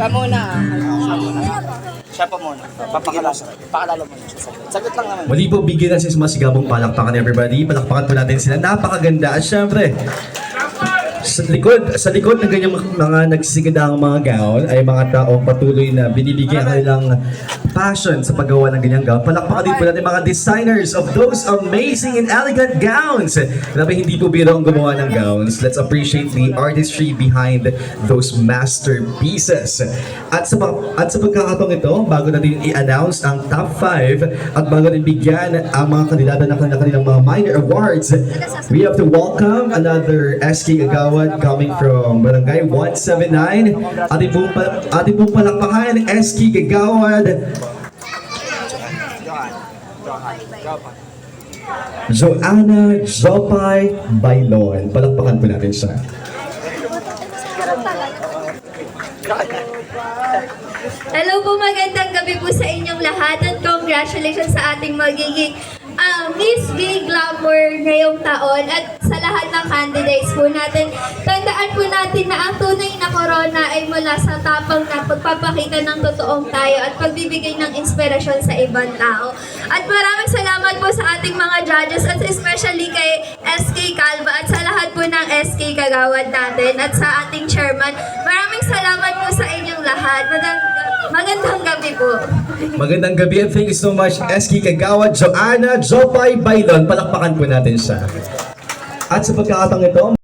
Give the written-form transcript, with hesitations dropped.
Siya muna. Siya muna. Siya pa muna. Pakalala mo siya. Sagot lang naman. Muli po, bigyan natin sa masigabong palakpakan everybody. Palakpakan po natin sila. Napakaganda. At syempre, sa likod ng ganyang mga nagsisigandang mga gown ay mga taong patuloy na binibigyan ang kanilang passion sa paggawa ng ganyang gown. Palakpakan din po natin mga designers of those amazing and elegant gowns. Grabe, hindi po biro ang gumawa ng gowns. Let's appreciate the artistry behind those masterpieces. At sa pagkakataong ito, bago natin i-announce ang top 5 at bago natin bigyan ang mga kandidato na kanilang mga minor awards, we have to welcome another SK Agawad coming from Barangay 179. Ating pong palakpakan, SK Agawad Joanna Jopay Bailon. Palakpakan po natin siya. Hello po, magandang gabi po sa inyong lahat at congratulations sa ating magiging Miss Gay Glamour ngayong taon at sa lahat ng candidates po natin. Tandaan po natin na ang tunay na corona ay mula sa tapang na pagpapakita ng totoong tayo at pagbibigay ng inspirasyon sa ibang tao. At maraming salamat po sa ating mga judges at especially kay SK Calva at sa lahat po ng SK Kagawad natin at sa ating chairman. Maraming salamat po sa inyong lahat. Magandang gabi po. Magandang gabi and thank you so much SK Kagawad Joanna Jopay Bailon. Palakpakan po natin siya. At sa pagkakataong ito,